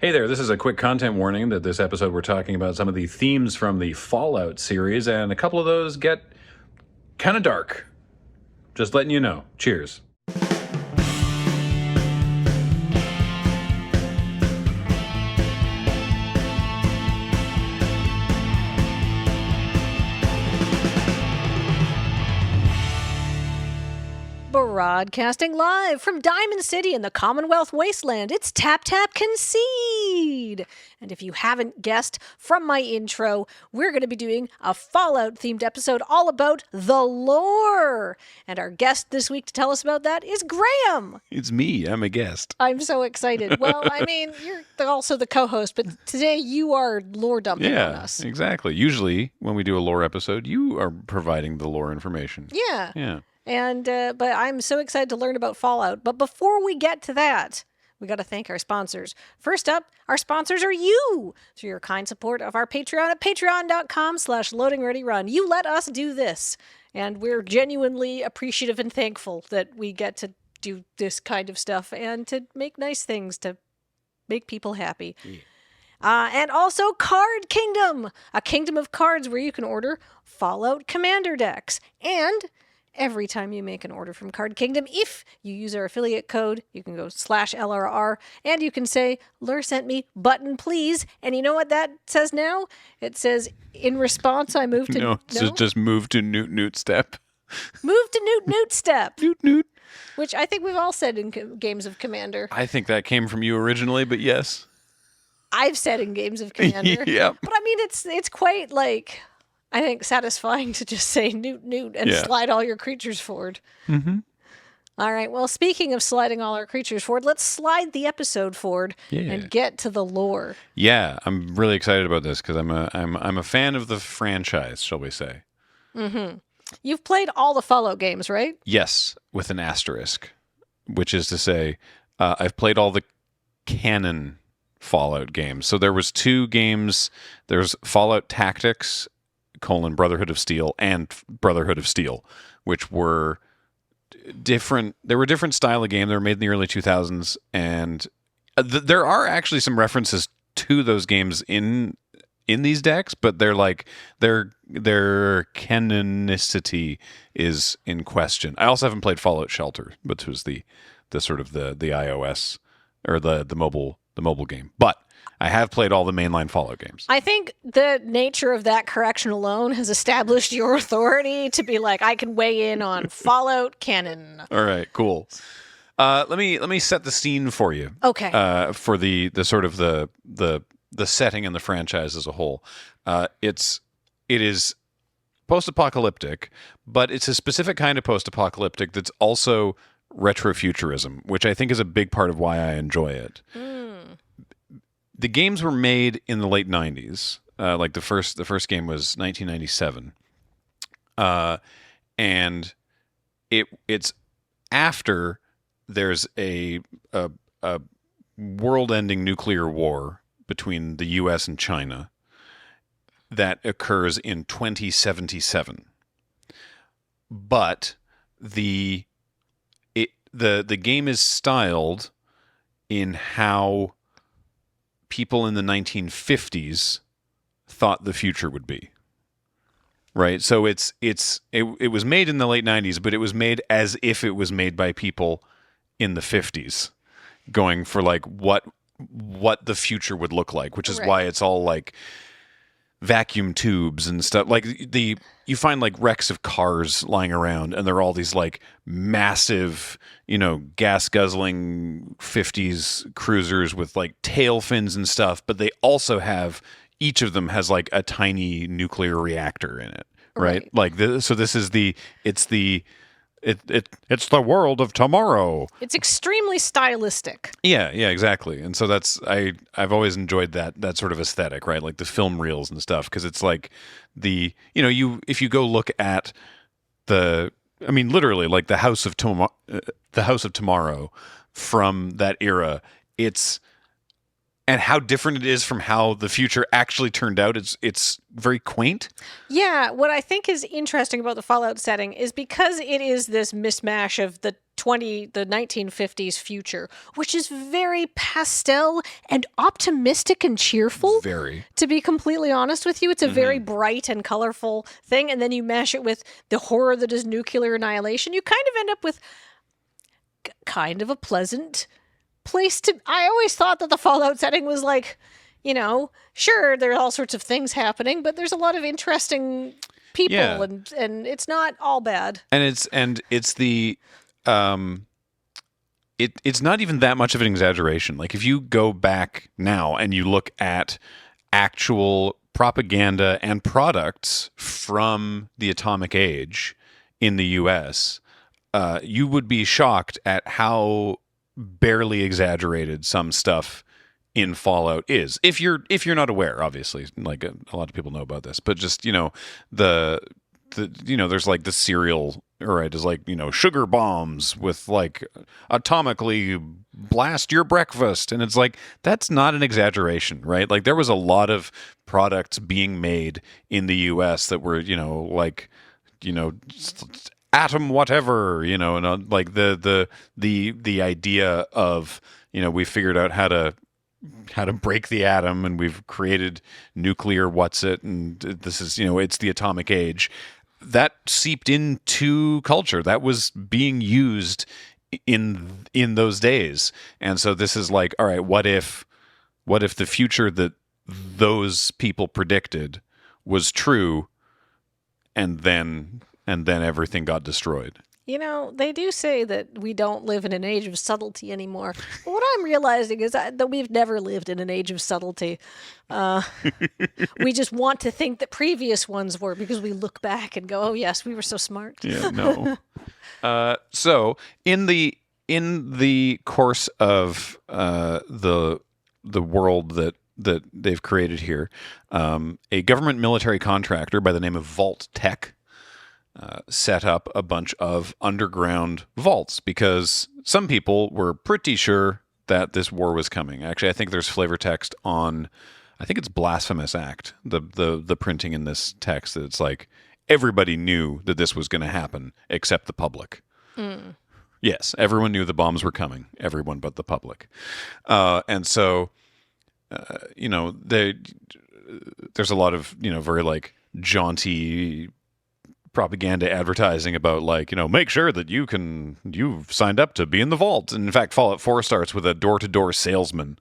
Hey there, this is a quick content warning that this episode we're talking about some of the themes from the Fallout series, and a couple of those get kind of dark. Just letting you know. Cheers. Broadcasting live from Diamond City in the Commonwealth Wasteland, it's Tap Tap Concede! And if you haven't guessed from my intro, we're going to be doing a Fallout-themed episode all about the lore! And our guest this week to tell us about that is Graham! It's me, I'm a guest. I'm so excited. Well, I mean, you're also the co-host, but today you are lore dumping on us. Yeah, exactly. Usually, when we do a lore episode, you are providing the lore information. Yeah. Yeah. And but I'm so excited to learn about Fallout. But before we get to that, we got to thank our sponsors. First up, our sponsors are you through your kind support of our Patreon at patreon.com/loadingreadyrun. You let us do this, and we're genuinely appreciative and thankful that we get to do this kind of stuff and to make nice things to make people happy. Yeah. And also Card Kingdom, a kingdom of cards where you can order Fallout Commander decks. And every time you make an order from Card Kingdom, if you use our affiliate code, you can go /LRR, and you can say, Lur sent me, button please. And you know what that says now? It says, in response, I moved to... No, just move to Newt Step. Move to Newt Step. Newt. Which I think we've all said in games of Commander. I think that came from you originally, but yes. I've said in games of Commander. Yeah. But I mean, it's quite like... I think satisfying to just say Newt and slide all your creatures forward. Mm-hmm. All right. Well, speaking of sliding all our creatures forward, let's slide the episode forward and get to the lore. Yeah, I'm really excited about this because I'm a fan of the franchise, shall we say? Mm-hmm. You've played all the Fallout games, right? Yes, with an asterisk, which is to say, I've played all the canon Fallout games. So there was 2 games. There's Fallout Tactics: Brotherhood of Steel and Brotherhood of Steel, which were different. They were a different style of game. They were made in the early 2000s, and there are actually some references to those games in these decks, but they're like their canonicity is in question. I also haven't played Fallout Shelter, which was the sort of the iOS or the mobile game, but I have played all the mainline Fallout games. I think the nature of that correction alone has established your authority to be like, I can weigh in on Fallout canon. All right, cool. Let me set the scene for you. Okay. For the sort of the setting and the franchise as a whole. It is post-apocalyptic, but it's a specific kind of post-apocalyptic that's also retrofuturism, which I think is a big part of why I enjoy it. The games were made in the late 90s. Like the first game was 1997. And it's after there's a world-ending nuclear war between the US and China that occurs in 2077. But the game is styled in how people in the 1950s thought the future would be, right? So it was made in the late 90s, but it was made as if it was made by people in the 50s, going for like what the future would look like, which is why it's all like vacuum tubes and stuff. Like you find like wrecks of cars lying around, and they're all these like massive, gas guzzling 50s cruisers with like tail fins and stuff. But they also have, each of them has like a tiny nuclear reactor in it, right? Like so this is it's the world of tomorrow. It's extremely stylistic. Yeah, exactly. And so I've always enjoyed that sort of aesthetic, right? Like the film reels and stuff, because it's like if you go look at literally like the House of Tomorrow from that era, and how different it is from how the future actually turned out. It's very quaint. Yeah, what I think is interesting about the Fallout setting is because it is this mismatch of the the 1950s future, which is very pastel and optimistic and cheerful. Very. To be completely honest with you, it's a very bright and colorful thing, and then you mash it with the horror that is nuclear annihilation. You kind of end up with kind of a pleasant place to... I always thought that the Fallout setting was like, sure, there are all sorts of things happening, but there's a lot of interesting people, and it's not all bad. And it's the it's not even that much of an exaggeration. Like if you go back now and you look at actual propaganda and products from the atomic age in the US, you would be shocked at how barely exaggerated some stuff in Fallout is. If you're not aware, obviously, like a lot of people know about this, but just there's like the cereal, right? Is like sugar bombs with like atomically blast your breakfast, and it's like that's not an exaggeration, right? Like there was a lot of products being made in the U.S. that were atom whatever, and like the idea of we figured out how to break the atom, and we've created nuclear and this is it's the atomic age. That seeped into culture. That was being used in those days. And so this is like, all right, what if the future that those people predicted was true, and then everything got destroyed? They do say that we don't live in an age of subtlety anymore. But what I'm realizing is that we've never lived in an age of subtlety. We just want to think that previous ones were, because we look back and go, oh, yes, we were so smart. Yeah, no. So in the course of the world that they've created here, a government military contractor by the name of Vault Tech set up a bunch of underground vaults, because some people were pretty sure that this war was coming. Actually, I think there's flavor text on, I think it's Blasphemous Act, the printing in this text, that it's like everybody knew that this was going to happen except the public. Yes, everyone knew the bombs were coming, everyone but the public. And so, there's a lot of, very like jaunty propaganda advertising about like, make sure that you've signed up to be in the vault. And in fact, Fallout 4 starts with a door-to-door salesman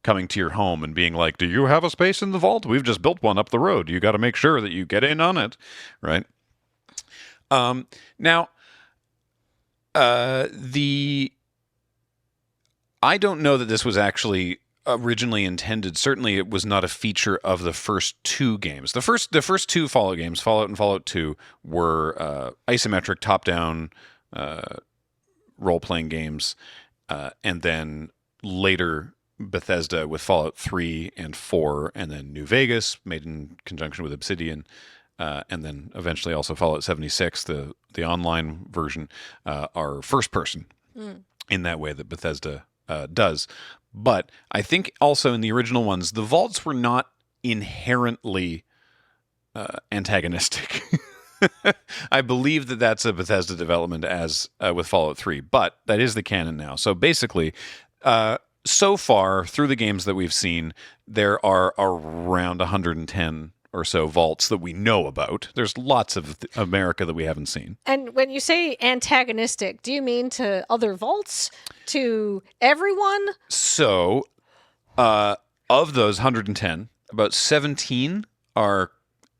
coming to your home and being like, do you have a space in the vault? We've just built one up the road. You got to make sure that you get in on it. Right. Now, I don't know that this was actually originally intended. Certainly it was not a feature of the first two games. The first two Fallout games, Fallout and Fallout 2, were isometric top-down role-playing games, and then later Bethesda with Fallout 3 and 4, and then New Vegas, made in conjunction with Obsidian, and then eventually also Fallout 76, the online version, are first-person in that way that Bethesda does. But I think also in the original ones, the vaults were not inherently antagonistic. I believe that that's a Bethesda development as with Fallout 3, but that is the canon now. So basically, so far through the games that we've seen, there are around 110 or so vaults that we know about. There's lots of America that we haven't seen. And when you say antagonistic, do you mean to other vaults? To everyone? So, of those 110, about 17 are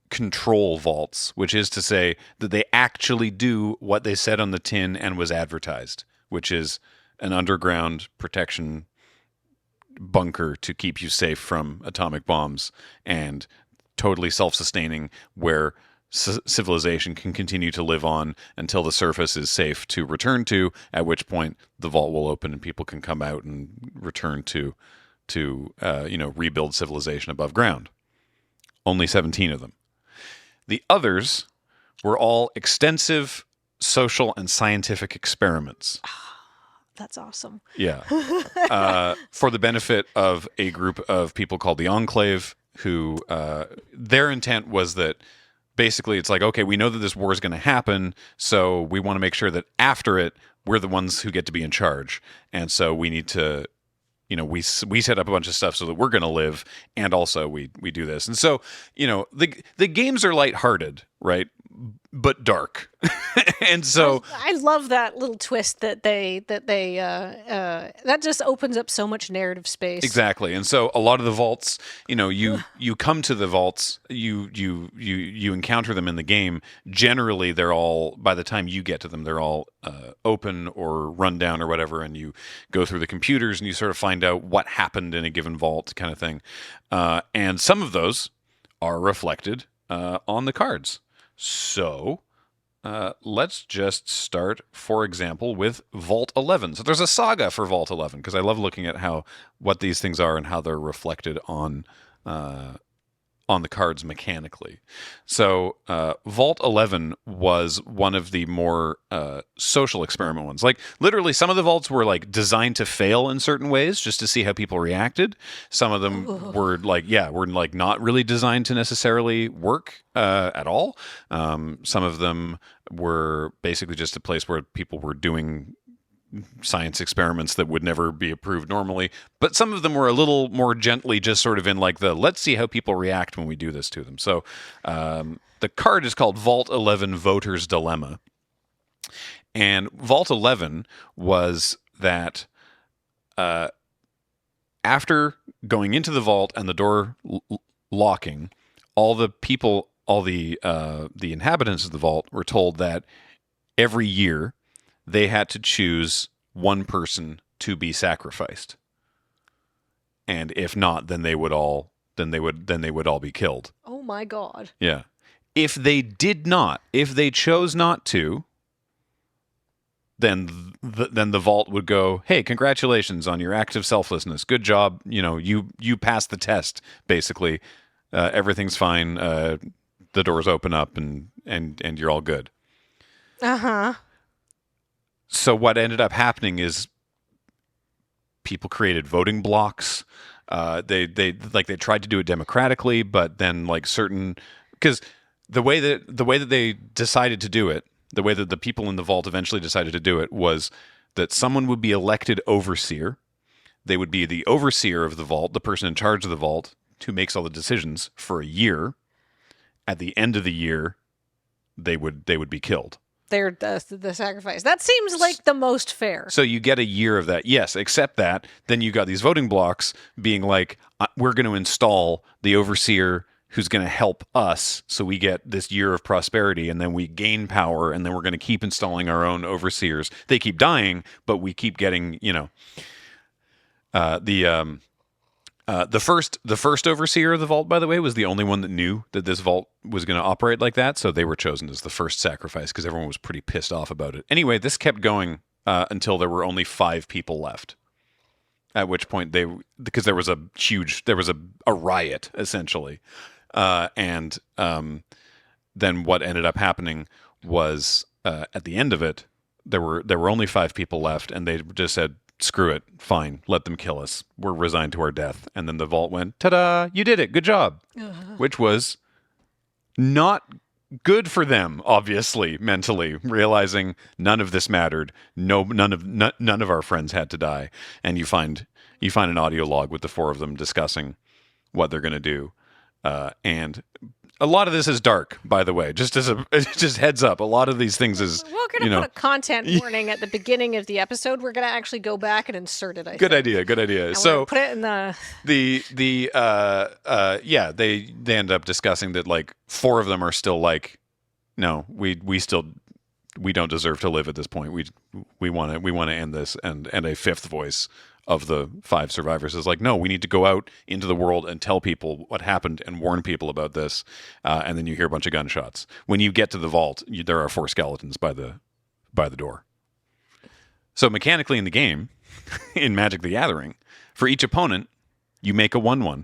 control vaults, which is to say that they actually do what they said on the tin and was advertised, which is an underground protection bunker to keep you safe from atomic bombs, and totally self-sustaining, where civilization can continue to live on until the surface is safe to return to, at which point the vault will open and people can come out and return to rebuild civilization above ground. Only 17 of them. The others were all extensive social and scientific experiments. That's awesome. Yeah. For the benefit of a group of people called the Enclave, who their intent was that basically it's like, okay, we know that this war is going to happen, so we want to make sure that after it, we're the ones who get to be in charge. And so we need to, we set up a bunch of stuff so that we're going to live, and also we do this. And so, the games are lighthearted, right? But dark. And so I love that little twist that that just opens up so much narrative space. Exactly. And so a lot of the vaults, you come to the vaults, you encounter them in the game. Generally, they're all, by the time you get to them, they're all open or run down or whatever, and you go through the computers and you sort of find out what happened in a given vault, kind of thing. And some of those are reflected on the cards. So let's just start, for example, with Vault 11. So there's a saga for Vault 11, because I love looking at what these things are and how they're reflected on the cards mechanically. So Vault 11 was one of the more social experiment ones. Like, literally, some of the vaults were like designed to fail in certain ways just to see how people reacted. Some of them were not really designed to necessarily work at all. Some of them were basically just a place where people were doing science experiments that would never be approved normally, but some of them were a little more gently just sort of in like let's see how people react when we do this to them. So the card is called Vault 11 Voter's Dilemma. And Vault 11 was that after going into the vault and the door locking, all the inhabitants of the vault were told that every year they had to choose one person to be sacrificed, and if not, then they would all be killed. Oh my God! Yeah, if they chose not to, then the vault would go, "Hey, congratulations on your act of selflessness. Good job. You passed the test. Basically, everything's fine. The doors open up, and you're all good." Uh-huh. So what ended up happening is people created voting blocks. They tried to do it democratically, but then because the way that they decided to do it, the way that the people in the vault eventually decided to do it, was that someone would be elected overseer. They would be the overseer of the vault, the person in charge of the vault, who makes all the decisions for a year. At the end of the year, they would be killed. They're the sacrifice. That seems like the most fair. So you get a year of that. Yes, except that then you got these voting blocks being like, we're going to install the overseer who's going to help us, so we get this year of prosperity, and then we gain power, and then we're going to keep installing our own overseers. They keep dying, but we keep getting, the first overseer of the vault, by the way, was the only one that knew that this vault was going to operate like that, so they were chosen as the first sacrifice because everyone was pretty pissed off about it. Anyway, this kept going until there were only 5 people left. At which point because there was a riot essentially, and then what ended up happening was at the end of it, there were only 5 people left, and they just said, screw it, fine, let them kill us. We're resigned to our death. And then the vault went, ta-da, you did it, good job. Which was not good for them, obviously, mentally, realizing none of this mattered. None of our friends had to die. And you find an audio log with the 4 of them discussing what they're going to do. And a lot of this is dark, by the way. Just heads up. A lot of these things is we're going to put a content warning at the beginning of the episode. We're going to actually go back and insert it. Good idea. And so put it in the they end up discussing that like 4 of them are still like, no, we don't deserve to live at this point. We want to end this, and a 5th voice of the 5 survivors is like, no, we need to go out into the world and tell people what happened and warn people about this. And then you hear a bunch of gunshots. When you get to the vault, there are 4 skeletons by the door. So mechanically in the game, in Magic the Gathering, for each opponent, you make a 1/1.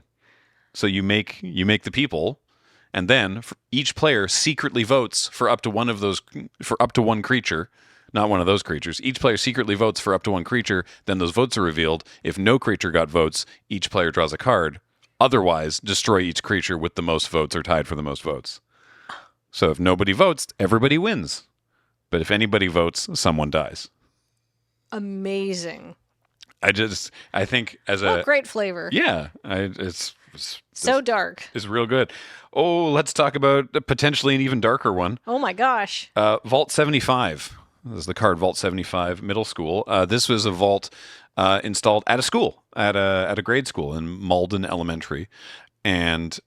So you make the people, and then each player secretly votes for up to one creature. Not one of those creatures. Each player secretly votes for up to 1 creature. Then those votes are revealed. If no creature got votes, each player draws a card. Otherwise, destroy each creature with the most votes or tied for the most votes. So if nobody votes, everybody wins. But if anybody votes, someone dies. Amazing. I think as What great flavor. yeah, So dark. it's real good. Oh, let's talk about potentially an even darker one. Oh my gosh. Vault 75. This is the card Vault 75 middle school. This was a vault installed at a school, at a grade school in Malden Elementary. And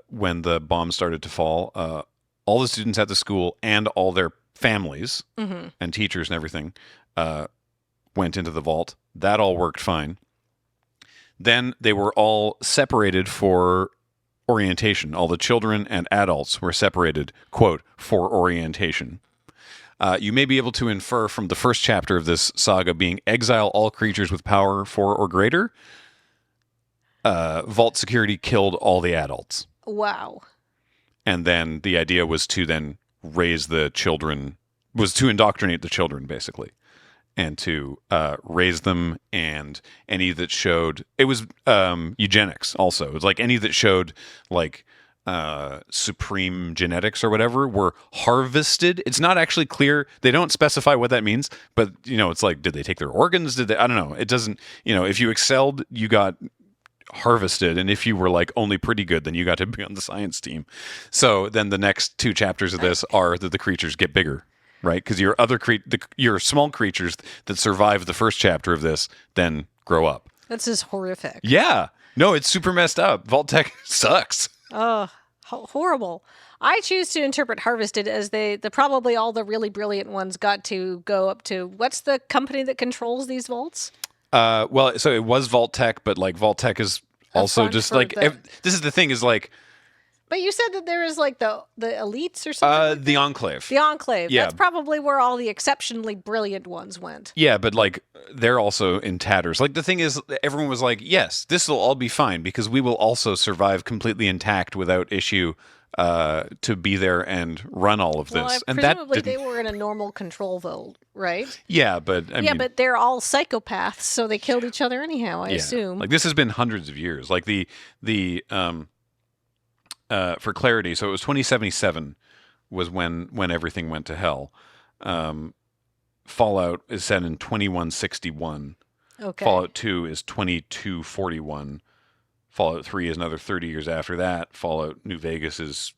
when the bomb started to fall, all the students at the school and all their families and teachers and everything went into the vault. That all worked fine. Then they were all separated for orientation. All the children and adults were separated, quote, for orientation. You may be able to infer from the first chapter of this saga being exile all creatures with power 4 or greater. Vault security killed all the adults. Wow. And then the idea was to then raise the children, was to indoctrinate the children, basically. And to raise them, and any that showed, it was eugenics also. It was like any that showed like supreme genetics or whatever were harvested. It's not actually clear. They don't specify what that means, but it's like, did they take their organs? Did they? I don't know. It doesn't, if you excelled, you got harvested, and if you were like only pretty good, then you got to be on the science team. So then the next 2 chapters of this are that the creatures get bigger. Right, because your small creatures that survive the first chapter of this then grow up. That's just horrific. Yeah, no, it's super messed up. Vault Tech sucks. Oh, horrible. I choose to interpret harvested as the probably all the really brilliant ones got to go up to, what's the company that controls these vaults? Well, so it was Vault Tech, but like Vault Tech is also just like this is the thing is like. But you said that there is like the elites or something. Like the Enclave. The Enclave. Yeah. That's probably where all the exceptionally brilliant ones went. Yeah, but like they're also in tatters. Like the thing is, everyone was like, "Yes, this will all be fine because we will also survive completely intact without issue to be there and run all of this." Well, and presumably they were in a normal control vault, right? Yeah, but I mean, but they're all psychopaths, so they killed each other anyhow. I assume. Like this has been hundreds of years. Like the for clarity, so it was 2077 was when everything went to hell. Fallout is set in 2161. Okay. Fallout 2 is 2241. Fallout 3 is another 30 years after that. Fallout New Vegas is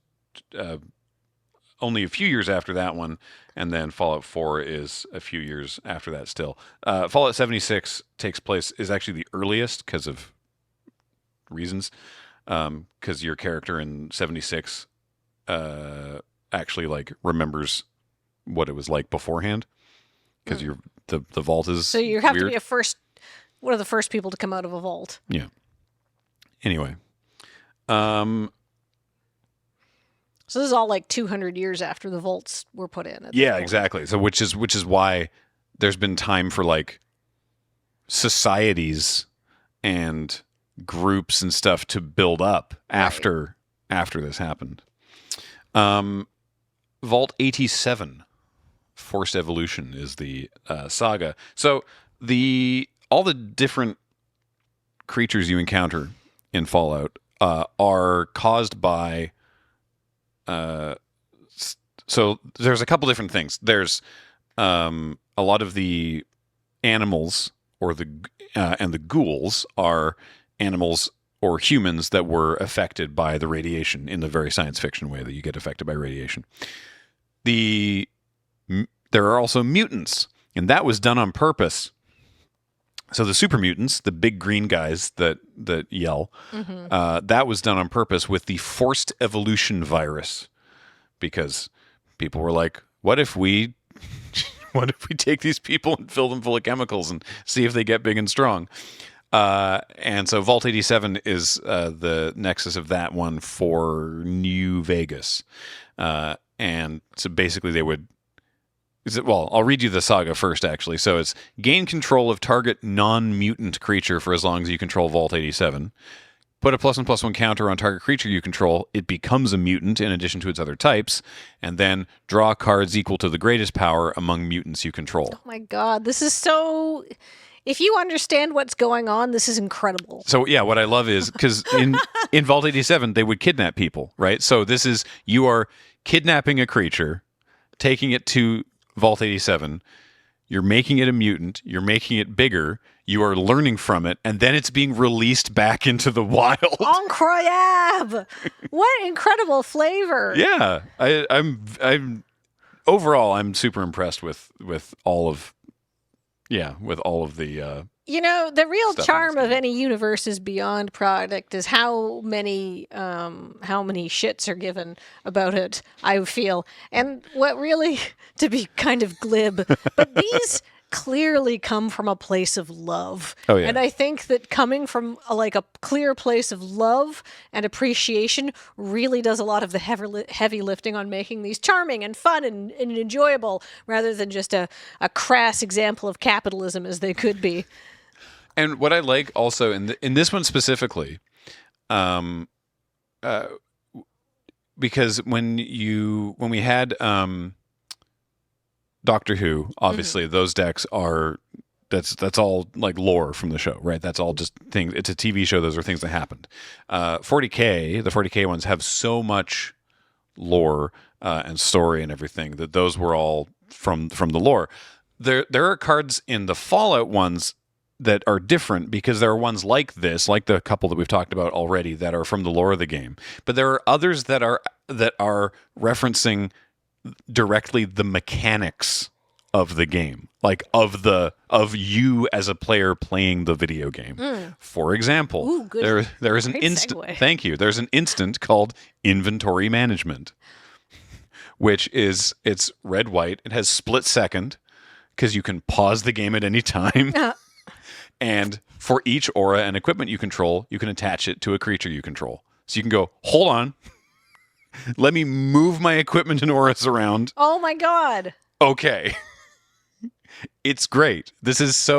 only a few years after that one. And then Fallout 4 is a few years after that still. Fallout 76 is actually the earliest because of reasons. Because your character in 76 actually like remembers what it was like beforehand. Because the vault is so you have weird. to be one of the first people to come out of a vault. Yeah. Anyway, so this is all like 200 years after the vaults were put in. Yeah, exactly. So which is why there's been time for like societies and groups and stuff to build up after this happened. Vault 87, Forced Evolution is the saga. So all the different creatures you encounter in Fallout are caused by. So there's a couple different things. There's a lot of the animals or and the ghouls are animals or humans that were affected by the radiation in the very science fiction way that you get affected by radiation. There are also mutants, and that was done on purpose. So the super mutants, the big green guys that yell, that was done on purpose with the forced evolution virus, because people were like, "What if we take these people and fill them full of chemicals and see if they get big and strong?" And so Vault 87 is the nexus of that one for New Vegas. And so basically they would... I'll read you the saga first, actually. So it's gain control of target non-mutant creature for as long as you control Vault 87. Put a +1/+1 counter on target creature you control. It becomes a mutant in addition to its other types. And then draw cards equal to the greatest power among mutants you control. Oh my god, this is so... If you understand what's going on, this is incredible. So yeah, what I love is because in Vault 87 they would kidnap people, right? So this is you are kidnapping a creature, taking it to Vault 87. You're making it a mutant. You're making it bigger. You are learning from it, and then it's being released back into the wild. Incroyable! What incredible flavor! Yeah, I'm overall I'm super impressed with all of the. The real Stuff in charm this of game. any Universes Beyond product is how many shits are given about it, I feel. And what really, to be kind of glib, but these clearly come from a place of love. Oh, yeah. And I think that coming from a clear place of love and appreciation really does a lot of the heavy lifting on making these charming and fun and enjoyable, rather than just a crass example of capitalism as they could be. And what I like also in this one specifically, because when we had Doctor Who, obviously those decks are that's all like lore from the show, right? That's all just things. It's a TV show. Those are things that happened. 40K, the 40K ones have so much lore and story and everything that those were all from the lore. There are cards in the Fallout ones that are different because there are ones like this, like the couple that we've talked about already, that are from the lore of the game. But there are others that are referencing directly the mechanics of the game, like of you as a player playing the video game. For example, Ooh, good. there is an Great instant. segue. Thank you. There's an instant called inventory management, which is it's red white. It has split second because you can pause the game at any time. And for each aura and equipment you control, you can attach it to a creature you control. So you can go, hold on. Let me move my equipment and auras around. Oh my god. Okay. It's great. It's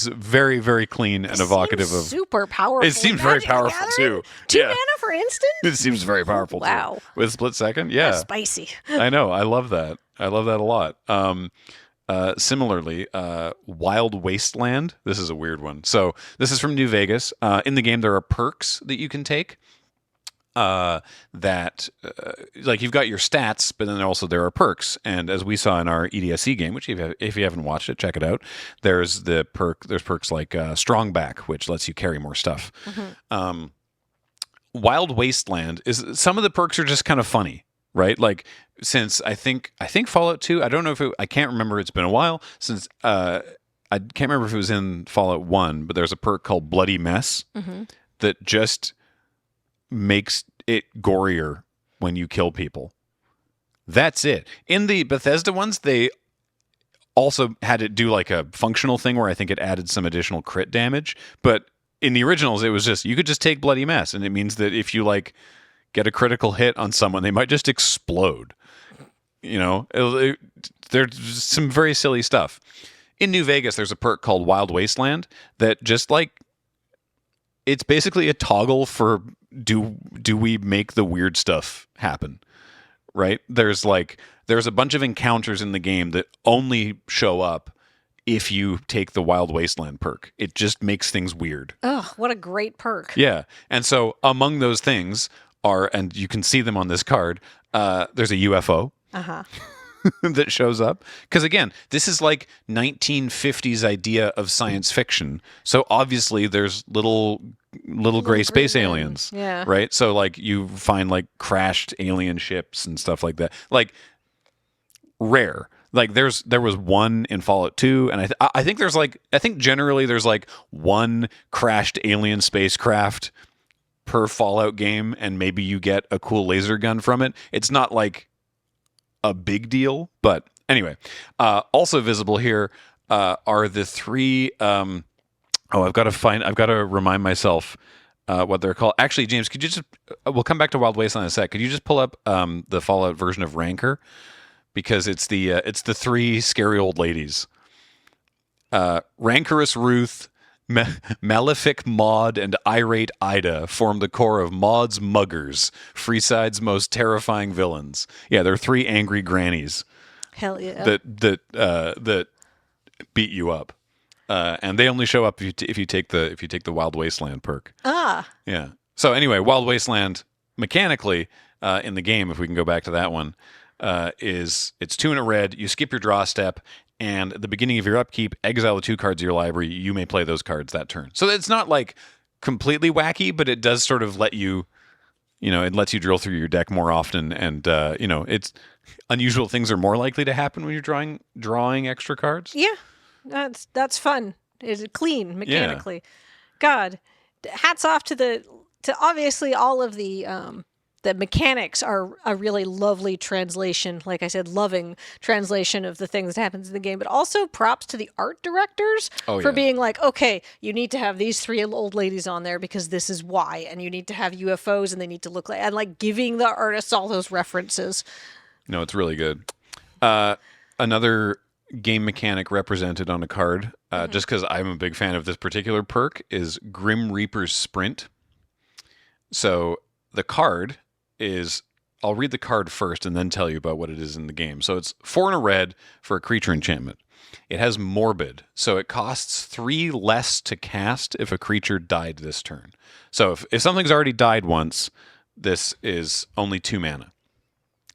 very, very clean and evocative of. Super powerful. It seems very Magic powerful Gathering? too. 2 Yeah. mana for instant? It seems very powerful Wow. too. With split second? Yeah. Spicy. I know. I love that. I love that a lot. Similarly, Wild Wasteland. This is a weird one. So this is from New Vegas. In the game, there are perks that you can take. That you've got your stats, but then also there are perks. And as we saw in our EDSC game, which if you haven't watched it, check it out. There's perks like Strong Back, which lets you carry more stuff. Wild Wasteland is some of the perks are just kind of funny. Right, like since I think Fallout 2. I don't know if I can't remember. It's been a while since I can't remember if it was in Fallout 1. But there's a perk called Bloody Mess that just makes it gorier when you kill people. That's it. In the Bethesda ones, they also had it do like a functional thing where I think it added some additional crit damage. But in the originals, it was just you could just take Bloody Mess, and it means that if you get a critical hit on someone, they might just explode. There's some very silly stuff. In New Vegas, there's a perk called Wild Wasteland that just it's basically a toggle for do we make the weird stuff happen, right? There's a bunch of encounters in the game that only show up if you take the Wild Wasteland perk. It just makes things weird. Oh, what a great perk. Yeah. And so among those things are, and you can see them on this card, there's a UFO that shows up. Because again, this is like 1950s idea of science fiction. So obviously there's little gray space green aliens. Yeah. Right? So you find crashed alien ships and stuff like that. Rare. There was one in Fallout 2, and I think generally there's one crashed alien spacecraft per Fallout game, and maybe you get a cool laser gun from it. It's not a big deal, but anyway. Also visible here are the three. I've got to remind myself what they're called. Actually, James, could you just? We'll come back to Wild Wasteland in a sec. Could you just pull up the Fallout version of Rancor? Because it's the three scary old ladies. Rancorous Ruth, Malefic Maud, and Irate Ida form the core of Maud's Muggers, Freeside's most terrifying villains. Yeah, they're three angry grannies. Hell yeah. That beat you up. And they only show up if you take the Wild Wasteland perk. Ah. Yeah. So anyway, Wild Wasteland mechanically in the game, if we can go back to that one, is it's 2 in a red. You skip your draw step, and at the beginning of your upkeep, exile the 2 cards of your library. You may play those cards that turn. So it's not like completely wacky, but it does sort of let you, it lets you drill through your deck more often, and it's unusual things are more likely to happen when you're drawing extra cards. Yeah, that's fun. It's clean mechanically. God, hats off to obviously all of the mechanics are a really lovely translation. Like I said, loving translation of the things that happens in the game. But also props to the art directors for being like, okay, you need to have these 3 old ladies on there because this is why, and you need to have UFOs and they need to look like, and like giving the artists all those references. No, it's really good. Another game mechanic represented on a card, just because I'm a big fan of this particular perk, is Grim Reaper's Sprint. So the card is, I'll read the card first and then tell you about what it is in the game. So it's 4 in a red for a creature enchantment. It has Morbid, so it costs 3 less to cast if a creature died this turn. So if something's already died once, this is only 2 mana.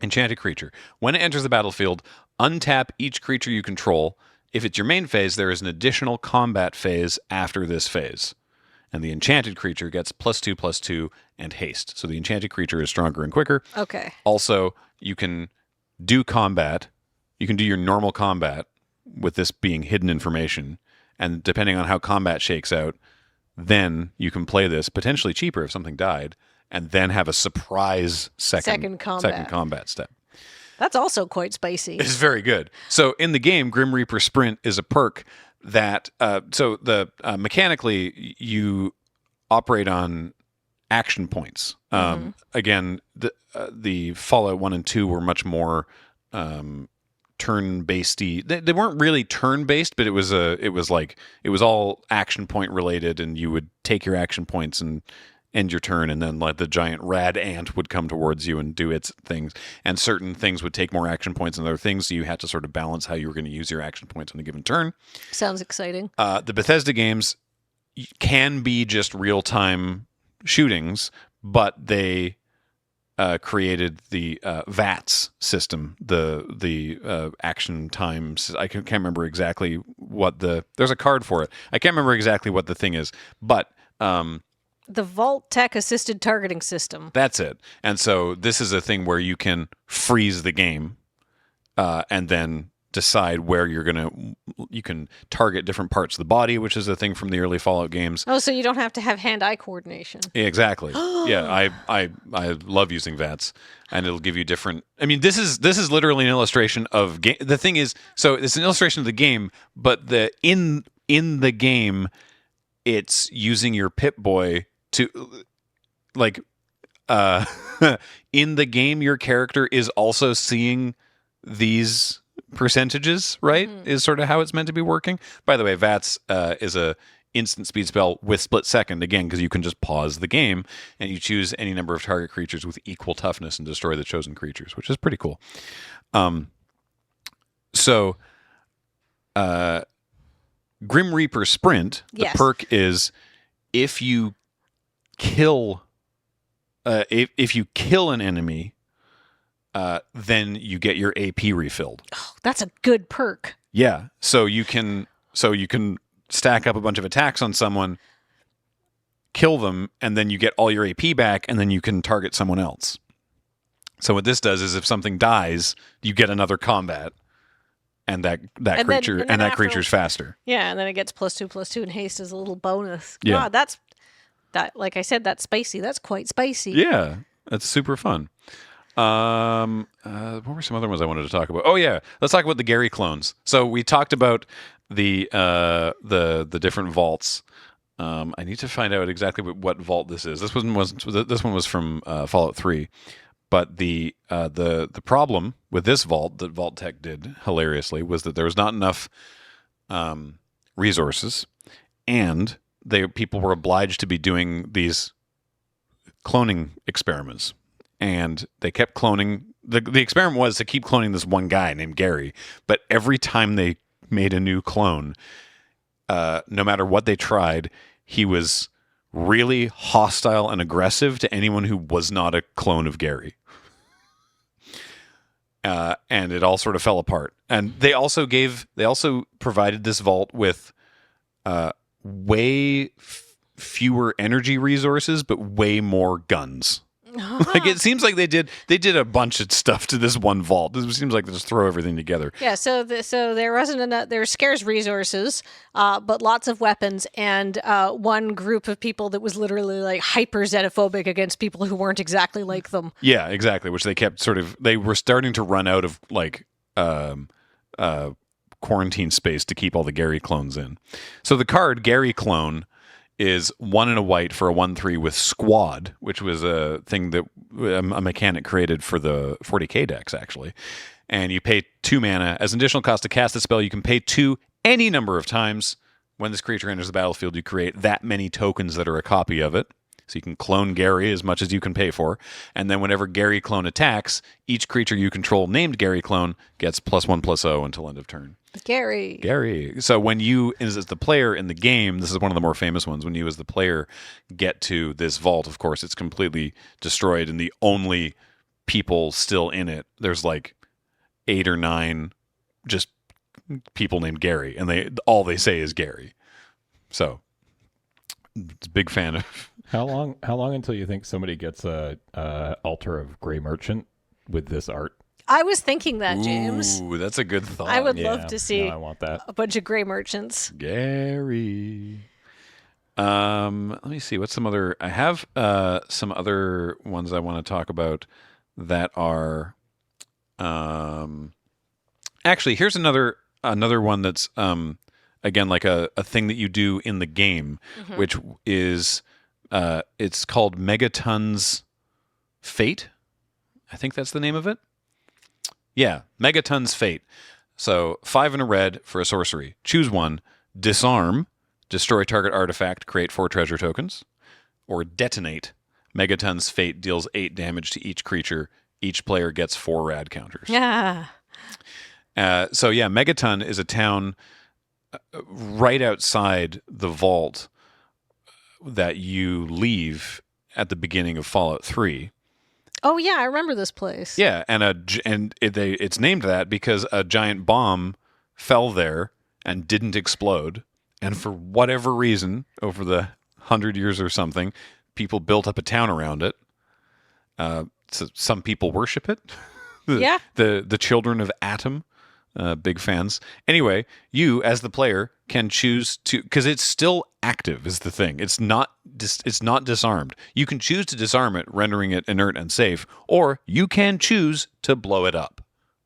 Enchanted creature. When it enters the battlefield, untap each creature you control. If it's your main phase, there is an additional combat phase after this phase. And the enchanted creature gets +2/+2 and haste. So the enchanted creature is stronger and quicker. Okay. Also, you can do combat. You can do your normal combat with this being hidden information. And depending on how combat shakes out, then you can play this potentially cheaper if something died, and then have a surprise second combat step. That's also quite spicy. It's very good. So in the game, Grim Reaper Sprint is a perk that mechanically you operate on action points. Again, the Fallout 1 and 2 were much more turn-based-y. They weren't really turn-based, but it was all action point related, and you would take your action points and end your turn, and then the giant rad ant would come towards you and do its things. And certain things would take more action points than other things, so you had to sort of balance how you were going to use your action points on a given turn. Sounds exciting. The Bethesda games can be just real-time shootings, but they created the VATS system, the action times. I can't remember exactly what there's a card for it. I can't remember exactly what the thing is, but the Vault-Tec assisted targeting system. That's it. And so this is a thing where you can freeze the game and then decide where you can target different parts of the body, which is a thing from the early Fallout games. Oh, so you don't have to have hand-eye coordination. Yeah, exactly. Yeah, I love using VATS, and it'll give you different. I mean, this is literally an illustration of game. The thing is, so it's an illustration of the game, but in the game, it's using your Pip-Boy to in the game, your character is also seeing these percentages, right? Is sort of how it's meant to be working. By the way, VATS is a instant speed spell with split second, again, because you can just pause the game and you choose any number of target creatures with equal toughness and destroy the chosen creatures, which is pretty cool. Grim Reaper Sprint, the perk is if you kill an enemy, then you get your AP refilled. Oh, that's a good perk. Yeah, so you can stack up a bunch of attacks on someone, kill them, and then you get all your AP back, and then you can target someone else. So what this does is if something dies, you get another combat, and that creature's faster. Yeah, and then it gets +2/+2 and haste as a little bonus. Yeah. God, that like I said, that's spicy. That's quite spicy. Yeah, that's super fun. What were some other ones I wanted to talk about? Oh yeah, let's talk about the Gary clones. So we talked about the different vaults. I need to find out exactly what vault this is. This one was from Fallout 3. But the problem with this vault that Vault-Tec did hilariously was that there was not enough resources, and people were obliged to be doing these cloning experiments, and they kept cloning. The experiment was to keep cloning this one guy named Gary, but every time they made a new clone, no matter what they tried, he was really hostile and aggressive to anyone who was not a clone of Gary. And it all sort of fell apart. And they also provided this vault with way fewer energy resources, but way more guns. Like it seems like they did a bunch of stuff to this one vault. It seems like they just throw everything together. Yeah, so there wasn't enough. There's scarce resources, but lots of weapons, and one group of people that was literally like hyper xenophobic against people who weren't exactly like them. Yeah, exactly. Which they kept they were starting to run out of like quarantine space to keep all the Gary clones in. So the card Gary clone is 1 and a white for a 1/3 with Squad, which was a thing that a mechanic created for the 40k decks, actually. And you pay 2 mana. As an additional cost to cast the spell, you can pay 2 any number of times. When this creature enters the battlefield, you create that many tokens that are a copy of it. So you can clone Gary as much as you can pay for. And then whenever Gary clone attacks, each creature you control named Gary clone gets +1/+0 until end of turn. Gary. So when you, as the player in the game, this is one of the more famous ones, when you as the player get to this vault, of course, it's completely destroyed, and the only people still in it, there's like 8 or 9 just people named Gary, and all they say is Gary. So, it's a big fan of... How long until you think somebody gets a altar of Grey Merchant with this art? I was thinking that, James. Ooh, that's a good thought. I would love to see I want that. a bunch of Grey Merchants. Gary. Let me see. What's some other... I have some other ones I want to talk about that are... Actually, here's another one that's, again, like a thing that you do in the game, which is... it's called Megaton's Fate. I think that's the name of it. Yeah, Megaton's Fate. So 5 and a red for a sorcery. Choose one. Disarm. Destroy target artifact. Create 4 treasure tokens. Or detonate. Megaton's Fate deals 8 damage to each creature. Each player gets 4 rad counters. Yeah. So yeah, Megaton is a town right outside the vault that you leave at the beginning of Fallout 3. Oh yeah, I remember this place. Yeah, and it's named that because a giant bomb fell there and didn't explode, and for whatever reason, over the 100 years or something, people built up a town around it. So some people worship it. Yeah. The children of Atom. Big fans. Anyway, you as the player can choose to, because it's still active is the thing. It's not disarmed. You can choose to disarm it, rendering it inert and safe, or you can choose to blow it up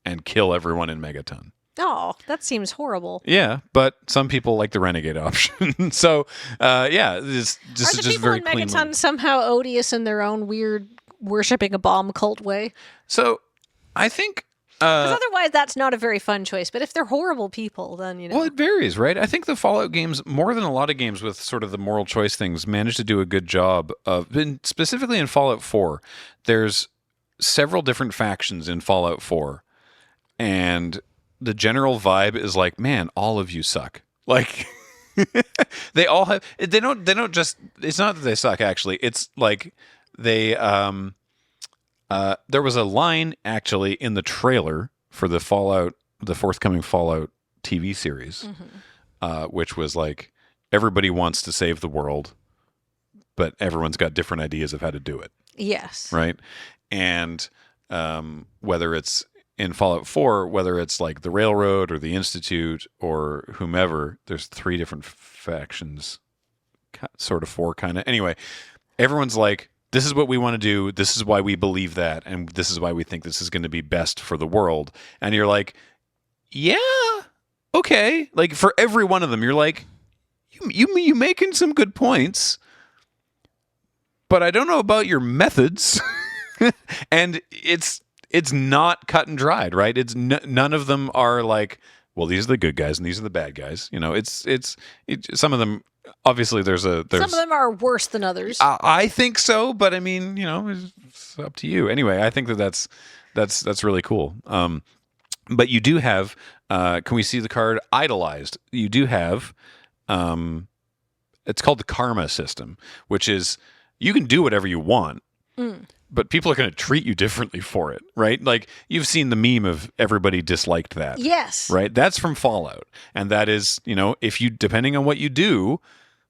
and kill everyone in Megaton. Oh, that seems horrible. Yeah, but some people like the renegade option. So, yeah, it's just, Are the just people very in clean. Megaton somehow odious in their own weird worshipping a bomb cult way? So, I think. Because otherwise, that's not a very fun choice. But if they're horrible people, then, you know. Well, it varies, right? I think the Fallout games, more than a lot of games with sort of the moral choice things, manage to do a good job of, specifically in Fallout 4, there's several different factions in Fallout 4. And the general vibe is like, man, all of you suck. Like, they all have, they don't just, it's not that they suck, actually. It's like they, there was a line actually in the trailer for the forthcoming Fallout TV series, which was like, everybody wants to save the world, but everyone's got different ideas of how to do it. Yes. Right. And whether it's in Fallout 4, whether it's like the Railroad or the Institute or whomever, there's 3 different factions, sort of 4 kind of. Anyway, everyone's like, this is what we want to do. This is why we believe that. And this is why we think this is going to be best for the world. And you're like, yeah, okay. Like for every one of them, you're like, you making some good points, but I don't know about your methods. And it's not cut and dried, right? It's none of them are like, well, these are the good guys and these are the bad guys. You know, it's some of them. Obviously, there's some of them are worse than others. I think so, but I mean, you know, it's up to you. Anyway, I think that's really cool. But you do have, can we see the card idolized? You do have, it's called the karma system, which is you can do whatever you want, but people are going to treat you differently for it, right? Like you've seen the meme of everybody disliked that. Yes. Right? That's from Fallout. And that is, if you, depending on what you do,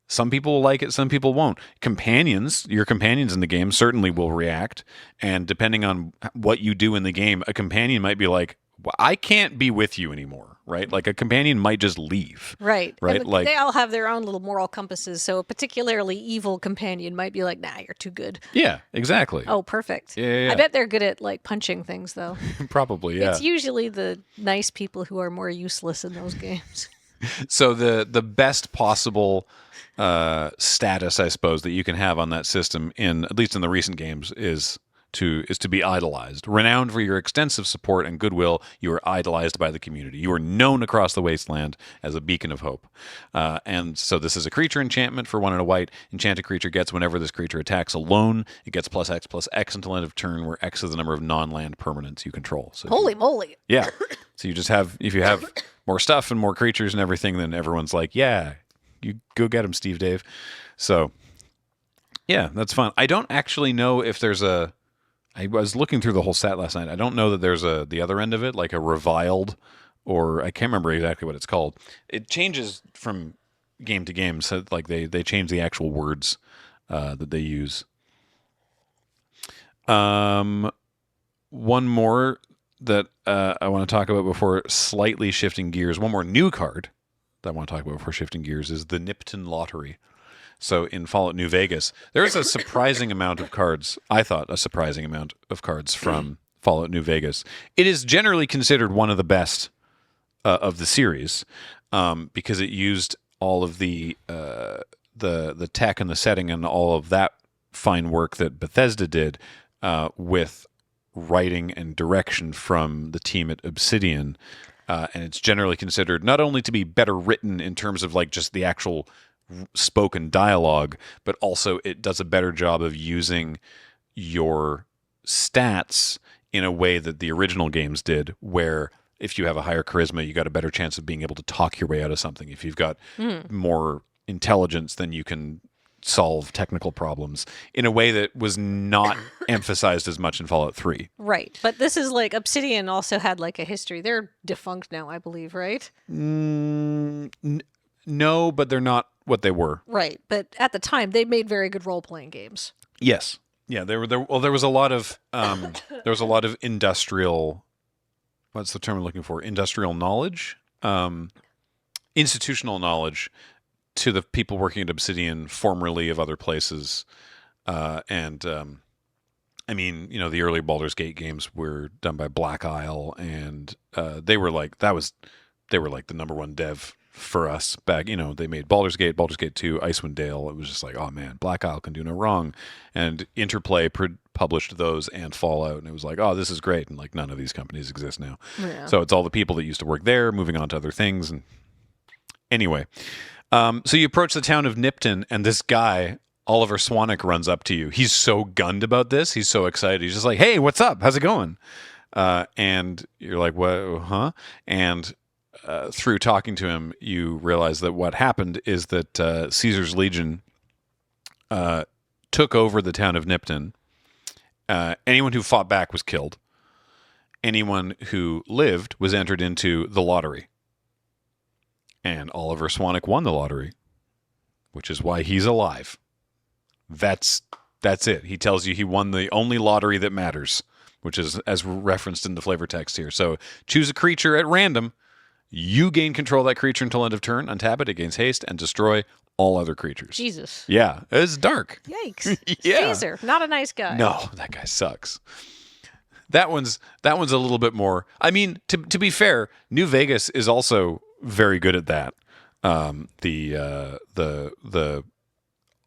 some people will like it, some people won't. Your companions in the game certainly will react. And depending on what you do in the game, a companion might be like, well, I can't be with you anymore, right? Like a companion might just leave. Right. Right. And Like they all have their own little moral compasses. So a particularly evil companion might be like, nah, you're too good. yeah, exactly. Oh, perfect. Yeah. I bet they're good at like punching things, though. Probably, yeah. It's usually the nice people who are more useless in those games. So the best possible status, I suppose, that you can have on that system, at least in the recent games, is to be idolized. Renowned for your extensive support and goodwill, you are idolized by the community. You are known across the wasteland as a beacon of hope. And so this is a creature enchantment for 1 and a white. Enchanted creature gets, whenever this creature attacks alone, it gets +X until end of turn, where X is the number of non-land permanents you control. So Holy moly. yeah. So you just have, if you have more stuff and more creatures and everything, then everyone's like, yeah, you go get them, Steve Dave. So yeah, that's fun. I don't actually know if there's I was looking through the whole set last night. I don't know that there's the other end of it, like a reviled, or I can't remember exactly what it's called. It changes from game to game. So like they change the actual words that they use. One more that I want to talk about before slightly shifting gears. One more new card that I want to talk about before shifting gears is the Nipton Lottery. So in Fallout New Vegas, there's a surprising amount of cards. I thought a surprising amount of cards from Fallout New Vegas. It is generally considered one of the best of the series because it used all of the tech and the setting and all of that fine work that Bethesda did with writing and direction from the team at Obsidian. And it's generally considered not only to be better written in terms of like just the actual spoken dialogue, but also it does a better job of using your stats in a way that the original games did, where if you have a higher charisma, you got a better chance of being able to talk your way out of something. If you've got more intelligence, then you can solve technical problems in a way that was not emphasized as much in Fallout 3. Right. But this is like Obsidian also had like a history. They're defunct now, I believe, right? No, but they're not what they were. Right. But at the time, they made very good role-playing games. Yes. Yeah, there was a lot of industrial, what's the term I'm looking for? Industrial knowledge, institutional knowledge to the people working at Obsidian, formerly of other places. I mean, the early Baldur's Gate games were done by Black Isle, and they were like the number one dev for us back. They made Baldur's Gate 2, Icewind Dale. It was just like, oh man, Black Isle can do no wrong. And Interplay published those and Fallout, and it was like, oh, this is great. And like none of these companies exist now. Yeah. So it's all the people that used to work there moving on to other things. And anyway, so you approach the town of Nipton, and this guy, Oliver Swanwick, runs up to you. He's so gunned about this. He's so excited. He's just like, hey, what's up? How's it going? And you're like, what? Huh? And through talking to him, you realize that what happened is that Caesar's Legion took over the town of Nipton. Anyone who fought back was killed. Anyone who lived was entered into the lottery. And Oliver Swanwick won the lottery, which is why he's alive. That's it. He tells you he won the only lottery that matters, which is as referenced in the flavor text here. So choose a creature at random. You gain control of that creature until end of turn. Untap it, it gains haste, and destroy all other creatures. Jesus. Yeah, it's dark. Yikes. Yeah. Caesar, not a nice guy. No, that guy sucks. That one's a little bit more. I mean, to be fair, New Vegas is also very good at that.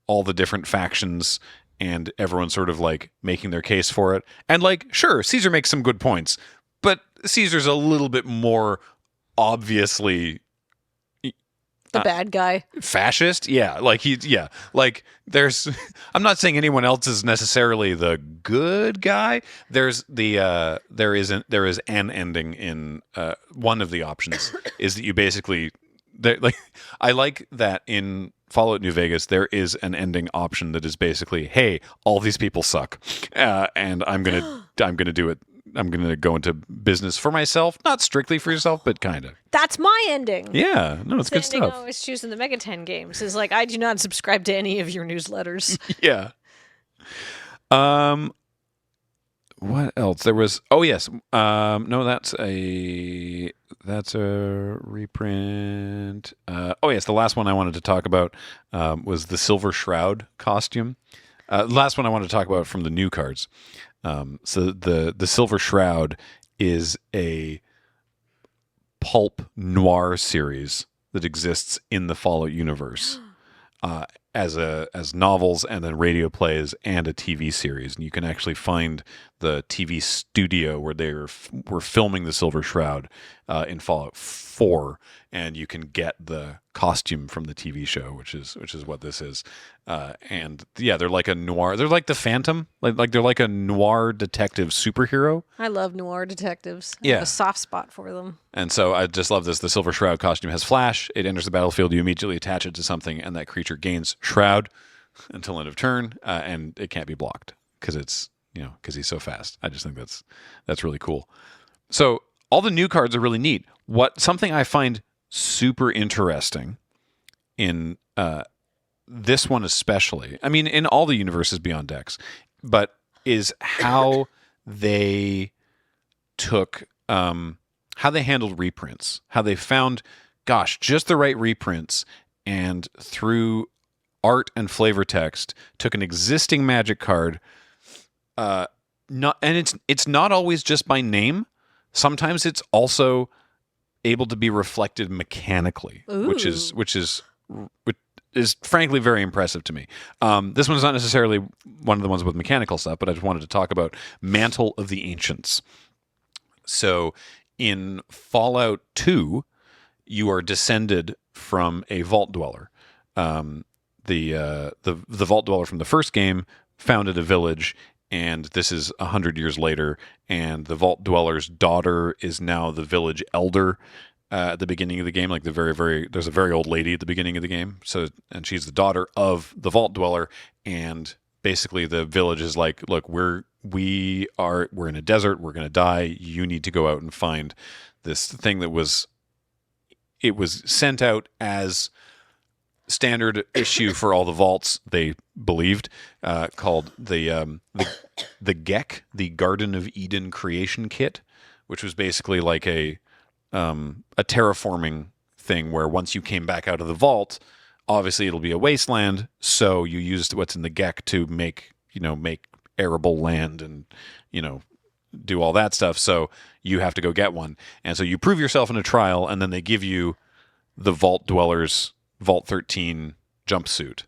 All the different factions and everyone sort of like making their case for it. And like, sure, Caesar makes some good points, but Caesar's a little bit more obviously The bad guy. Fascist, yeah, like there's I'm not saying anyone else is necessarily the good guy. There is an ending in one of the options is that you basically like I like that in Fallout New Vegas there is an ending option that is basically, hey, all these people suck, and I'm gonna do it. I'm going to go into business for myself, not strictly for yourself, but kind of. That's my ending. Yeah, no, it's good The ending stuff. I always choose in the Mega 10 games is like, I do not subscribe to any of your newsletters. Yeah. What else? There was. Oh yes. No, that's a reprint. Oh yes, the last one I wanted to talk about was the Silver Shroud costume. The last one I wanted to talk about from the new cards. So the Silver Shroud is a pulp noir series that exists in the Fallout universe as novels and then radio plays and a TV series. And you can actually find the TV studio where they were filming the Silver Shroud in Fallout 4, and you can get the costume from the TV show, which is what this is. And yeah, they're like a noir. They're like the Phantom, like they're like a noir detective superhero. I love noir detectives. I Yeah. have a soft spot for them. And so I just love this. The Silver Shroud costume has flash. It enters the battlefield. You immediately attach it to something, and that creature gains Shroud until end of turn, and it can't be blocked because because he's so fast. I just think that's really cool. So all the new cards are really neat. Something I find super interesting in this one especially, I mean, in all the universes beyond Dex, but is how they took, how they handled reprints, how they found, just the right reprints, and through art and flavor text, took an existing Magic card, it's not always just by name. Sometimes it's also able to be reflected mechanically, which is frankly very impressive to me. This one's not necessarily one of the ones with mechanical stuff, but I just wanted to talk about Mantle of the Ancients. So in Fallout 2, you are descended from a vault dweller. The vault dweller from the first game founded a village, and this is 100 years later, and the vault dweller's daughter is now the village elder at the beginning of the game. Like there's a very old lady at the beginning of the game. So, and she's the daughter of the vault dweller, and basically the village is like, look, we're in a desert, we're going to die. You need to go out and find this thing that was sent out as standard issue for all the vaults, they believed, called the GEC, the Garden of Eden Creation Kit, which was basically like a terraforming thing where once you came back out of the vault, obviously it'll be a wasteland, so you used what's in the GEC to make arable land and do all that stuff. So you have to go get one, and so you prove yourself in a trial, and then they give you the vault dweller's Vault 13 jumpsuit,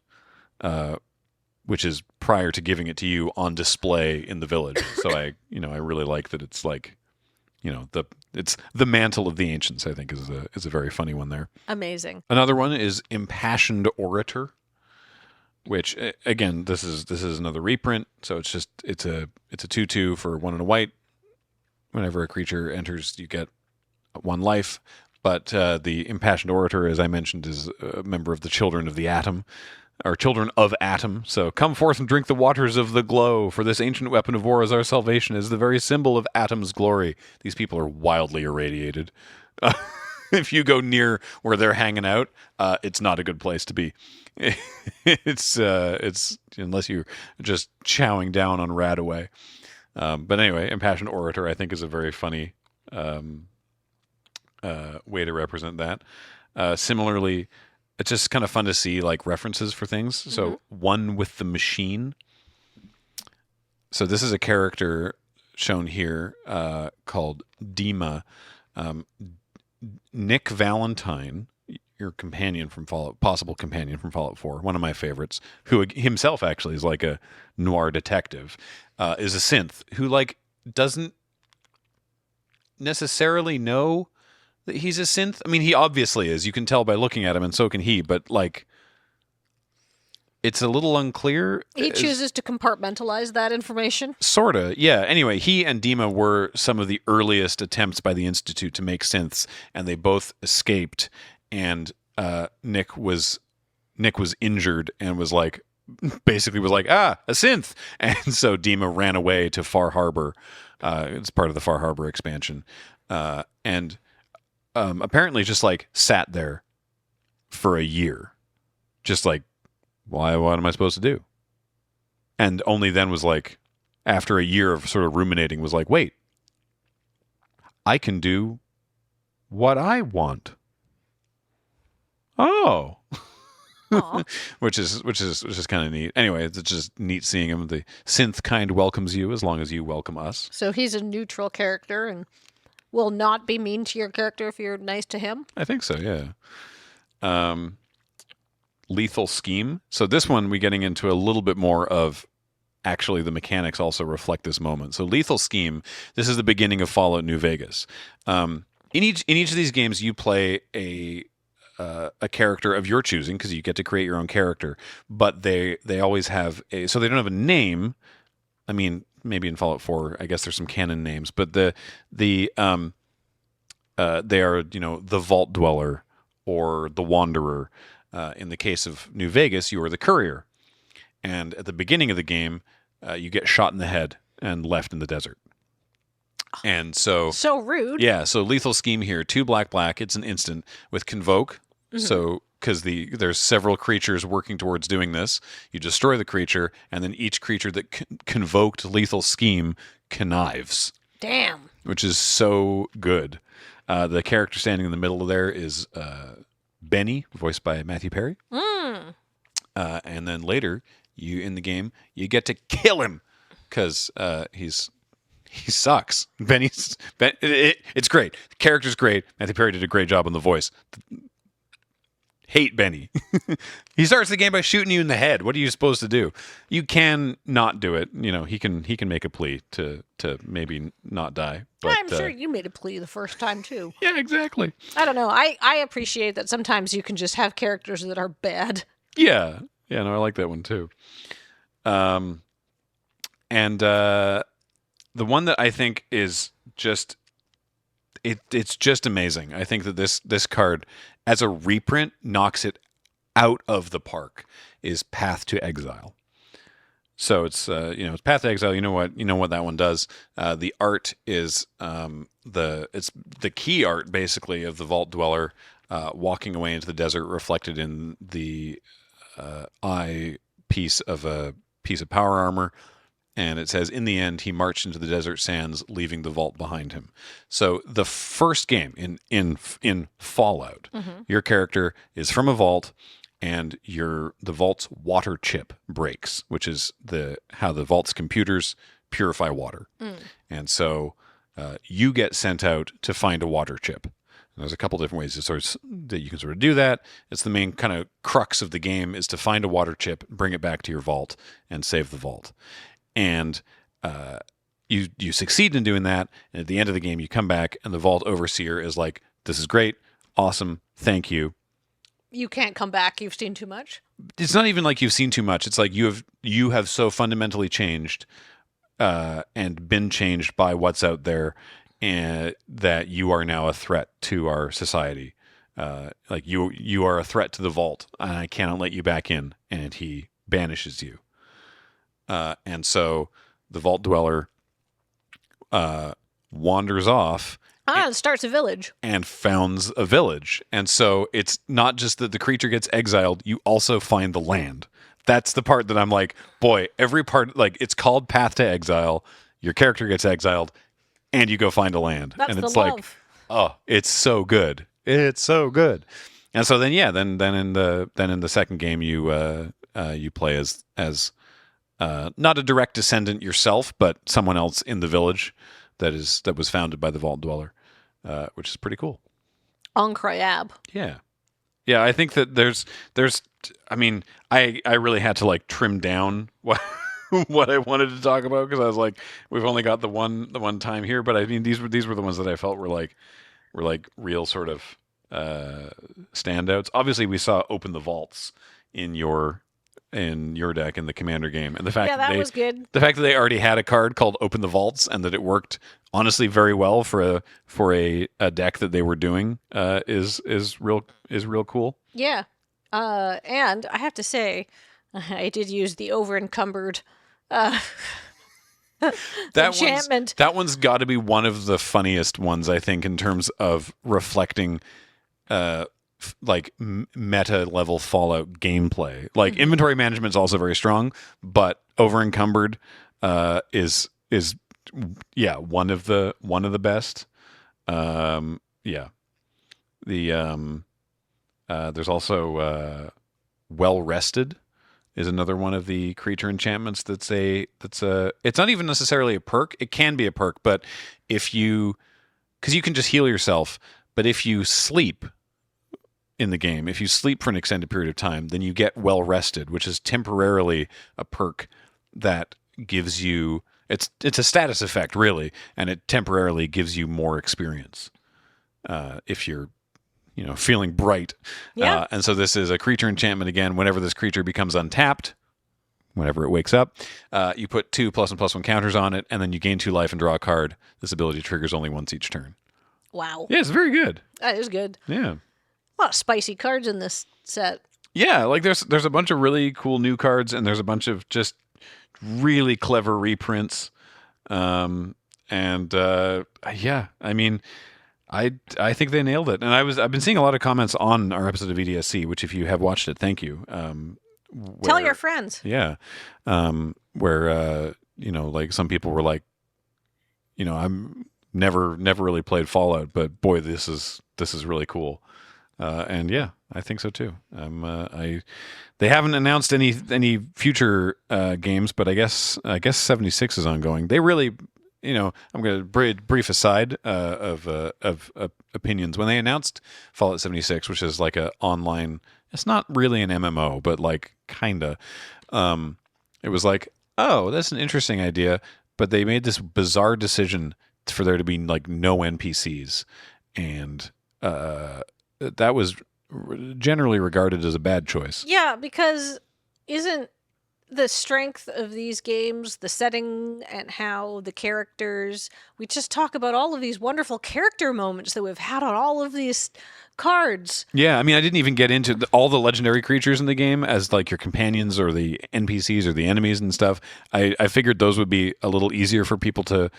which is prior to giving it to you on display in the village. So I really like that it's like, it's the Mantle of the Ancients, I think is a very funny one there. Amazing. Another one is Impassioned Orator, which again, this is another reprint. So it's a 2/2 for 1 and a white. Whenever a creature enters, you get 1 life. But the Impassioned Orator, as I mentioned, is a member of the Children of the Atom, or Children of Atom. So come forth and drink the waters of the glow, for this ancient weapon of war is our salvation, is the very symbol of Atom's glory. These people are wildly irradiated. If you go near where they're hanging out, it's not a good place to be. It's unless you're just chowing down on Radaway. But anyway, Impassioned Orator, I think, is a very funny way to represent that. Similarly, it's just kind of fun to see like references for things. So One with the Machine. So this is a character shown here called Dima. Nick Valentine, your companion from possible companion from Fallout 4, one of my favorites, who himself actually is like a noir detective, is a synth who like doesn't necessarily know that he's a synth? I mean, he obviously is. You can tell by looking at him, and so can he. But like, it's a little unclear. He chooses to compartmentalize that information. Sorta, yeah. Anyway, he and Dima were some of the earliest attempts by the Institute to make synths, and they both escaped. And Nick was injured and was like, basically was like, a synth. And so Dima ran away to Far Harbor. It's part of the Far Harbor expansion, and apparently just like sat there for a year, just like, why? What am I supposed to do? And only then was like, after a year of sort of ruminating, was like, wait, I can do what I want. Oh, which is kind of neat. Anyway, it's just neat seeing him. The synth kind welcomes you as long as you welcome us. So he's a neutral character and will not be mean to your character if you're nice to him. I think so. Yeah. Lethal Scheme. So this one, we're getting into a little bit more of actually the mechanics also reflect this moment. So Lethal Scheme, this is the beginning of Fallout New Vegas. In each of these games, you play a character of your choosing because you get to create your own character, but they always have so they don't have a name. I mean, maybe in Fallout 4, I guess there's some canon names, but they are, the Vault Dweller or the Wanderer. In the case of New Vegas, you are the Courier. And at the beginning of the game, you get shot in the head and left in the desert. And so rude. Yeah, so Lethal Scheme here, 2 black. It's an instant with Convoke. Mm-hmm. So because there's several creatures working towards doing this, you destroy the creature, and then each creature that convoked Lethal Scheme connives. Damn. Which is so good. The character standing in the middle there is Benny, voiced by Matthew Perry. And then later, in the game, you get to kill him because he sucks. It's great. The character's great. Matthew Perry did a great job on the voice. Hate Benny. He starts the game by shooting you in the head. What are you supposed to do? You can not do it. He can make a plea to maybe not die. But, I'm sure you made a plea the first time too. Yeah, exactly. I don't know. I appreciate that sometimes you can just have characters that are bad. Yeah. Yeah, no, I like that one too. And the one that I think is just it's just amazing. I think that this card as a reprint knocks it out of the park is Path to Exile. So it's it's Path to Exile. You know what that one does. The art is it's the key art basically of the Vault Dweller walking away into the desert, reflected in the eye piece of power armor. And it says, in the end, he marched into the desert sands, leaving the vault behind him. So the first game in Fallout, your character is from a vault, and the vault's water chip breaks, which is how the vault's computers purify water. And so you get sent out to find a water chip. And there's a couple different ways that you can sort of do that. It's the main kind of crux of the game is to find a water chip, bring it back to your vault, and save the vault. And you succeed in doing that, and at the end of the game, you come back, and the Vault Overseer is like, "This is great, awesome, thank you." You can't come back. You've seen too much. It's not even like you've seen too much. It's like you have so fundamentally changed, and been changed by what's out there, and that you are now a threat to our society. Like you are a threat to the Vault, and I cannot let you back in. And he banishes you. And so the Vault Dweller wanders off. It starts a village. And founds a village. And so it's not just that the creature gets exiled, you also find the land. That's the part that I'm like, boy, every part, like, it's called Path to Exile. Your character gets exiled, and you go find a land. That's and it's the like, love. oh, it's so good. It's so good. And so then, yeah, then in the second game, you play as not a direct descendant yourself, but someone else in the village that was founded by the Vault Dweller, which is pretty cool. Incroyable. Yeah. Yeah, I think that there's I mean, I really had to like trim down what I wanted to talk about because I was like, we've only got the one time here, but I mean these were the ones that I felt were like were like real sort of standouts. Obviously, we saw Open the Vaults in your deck in the Commander game, and the fact that was good. The fact that they already had a card called Open the Vaults and that it worked honestly very well for a deck that they were doing is real cool. Yeah, and I have to say, I did use the over encumbered enchantment. That one's got to be one of the funniest ones, I think, in terms of reflecting like meta level Fallout gameplay. Like inventory management is also very strong, but over encumbered is one of the best. There's also well rested is another one of the creature enchantments it's not even necessarily a perk. It can be a perk, but because you can just heal yourself, but if you sleep in the game, if you sleep for an extended period of time, then you get well rested, which is temporarily a perk that gives you it's a status effect really, and it temporarily gives you more experience if you're feeling bright. Yeah. And so this is a creature enchantment again. Whenever this creature becomes untapped, whenever it wakes up, you put 2 +1/+1 counters on it, and then you gain 2 life and draw a card. This ability triggers only once each turn. Wow. Yeah, it's very good. That is good. Yeah. A lot of spicy cards in this set. Yeah, like there's a bunch of really cool new cards, and there's a bunch of just really clever reprints. I mean, I think they nailed it, and I've been seeing a lot of comments on our episode of EDSC, which if you have watched it, thank you. Tell your friends. Yeah, where like some people were like, I'm never really played Fallout, but boy, this is really cool. And yeah, I think so too. They haven't announced any future games, but I guess 76 is ongoing. They really, I'm going to brief aside of opinions. When they announced Fallout 76, which is like a online, it's not really an MMO, but like kinda. It was like, oh, that's an interesting idea, but they made this bizarre decision for there to be like no NPCs, and that was generally regarded as a bad choice. Yeah, because isn't the strength of these games the setting and how the characters, we just talk about all of these wonderful character moments that we've had on all of these cards. Yeah, I mean, I didn't even get into all the legendary creatures in the game as like your companions or the NPCs or the enemies and stuff. I figured those would be a little easier for people to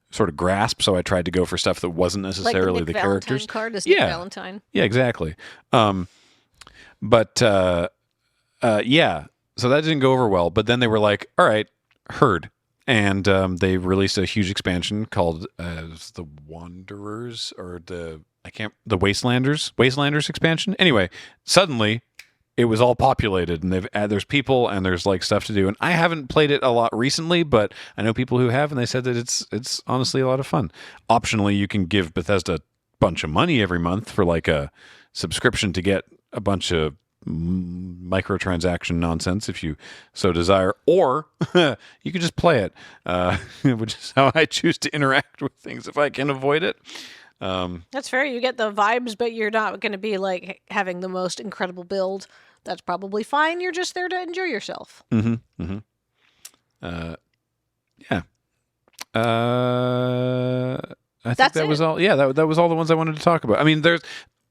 sort of grasp, so I tried to go for stuff that wasn't necessarily like the Nick characters. Valentine card is Nick Valentine. Yeah, exactly. Yeah, so that didn't go over well. But then they were like, "All right, Herd," and they released a huge expansion called the Wanderers or the Wastelanders expansion. Anyway, suddenly it was all populated, and there's people and there's like stuff to do. And I haven't played it a lot recently, but I know people who have, and they said that it's honestly a lot of fun. Optionally, you can give Bethesda a bunch of money every month for like a subscription to get a bunch of microtransaction nonsense if you so desire, or you could just play it, which is how I choose to interact with things if I can avoid it. That's fair. You get the vibes, but you're not going to be like having the most incredible build. That's probably fine. You're just there to enjoy yourself. Yeah. I think that was all. Yeah, that was all the ones I wanted to talk about. I mean,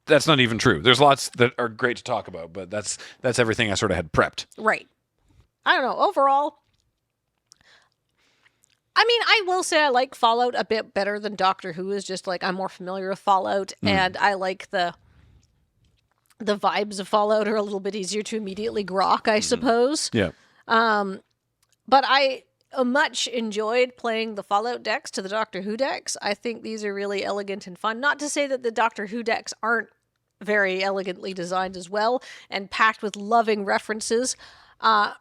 that's not even true. There's lots that are great to talk about, but that's everything I sort of had prepped. Right. I don't know. Overall, I mean, I will say I like Fallout a bit better than Doctor Who. Is just like I'm more familiar with Fallout, and I like the vibes of Fallout are a little bit easier to immediately grok, I suppose. Yeah. But I much enjoyed playing the Fallout decks to the Doctor Who decks. I think these are really elegant and fun. Not to say that the Doctor Who decks aren't very elegantly designed as well and packed with loving references. I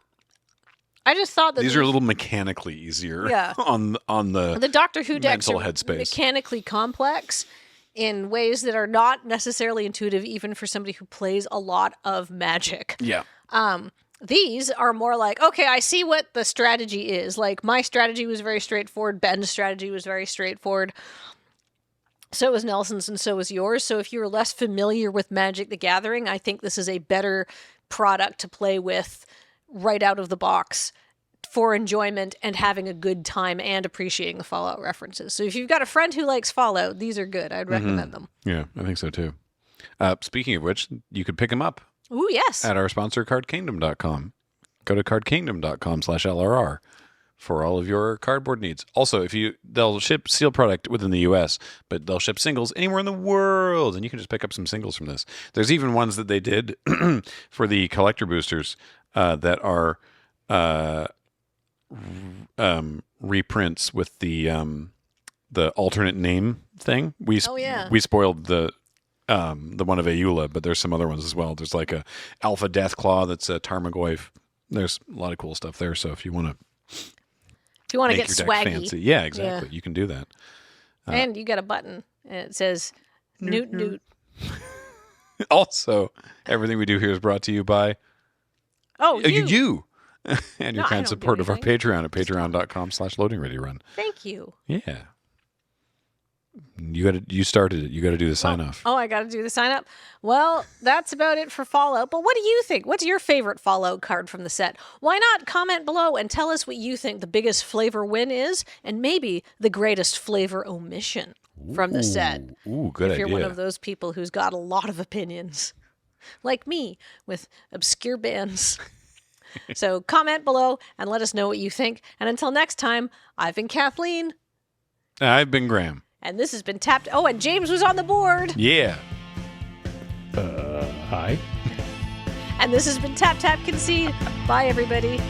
just thought that these are a little mechanically easier. Yeah. on the Doctor Who decks mental are headspace. Mechanically complex in ways that are not necessarily intuitive even for somebody who plays a lot of Magic. Yeah. These are more like, okay, I see what the strategy is. Like, my strategy was very straightforward. Ben's strategy was very straightforward. So is Nelson's and so is yours. So if you're less familiar with Magic the Gathering, I think this is a better product to play with right out of the box for enjoyment and having a good time and appreciating the Fallout references. So if you've got a friend who likes Fallout, these are good. I'd recommend them. Yeah, I think so too. Speaking of which, you could pick them up Ooh, yes. at our sponsor, cardkingdom.com. Go to cardkingdom.com/LRR for all of your cardboard needs. Also, they'll ship sealed product within the U.S., but they'll ship singles anywhere in the world, and you can just pick up some singles from this. There's even ones that they did for the collector boosters that are reprints with the alternate name thing. We spoiled the one of Ayula, but there's some other ones as well. There's like a Alpha Deathclaw that's a Tarmogoyf. There's a lot of cool stuff there. So if you want to get your deck swaggy, fancy, yeah, exactly, you can do that. And you got a button, and it says "Newt Newt." Also, everything we do here is brought to you by you and your kind support of our Patreon at patreon.com/loadingreadyrun. Thank you. Yeah. You started it. You got to do the sign off. Oh, I got to do the sign up. Well, that's about it for Fallout. But what do you think? What's your favorite Fallout card from the set? Why not comment below and tell us what you think the biggest flavor win is, and maybe the greatest flavor omission from the set. Ooh, good idea. If you're one of those people who's got a lot of opinions, like me with obscure bands. So comment below and let us know what you think. And until next time, I've been Kathleen. I've been Graham. And this has been Tapped. Oh, and James was on the board. Yeah. Hi. And this has been Tap Tap Concede. Bye, everybody.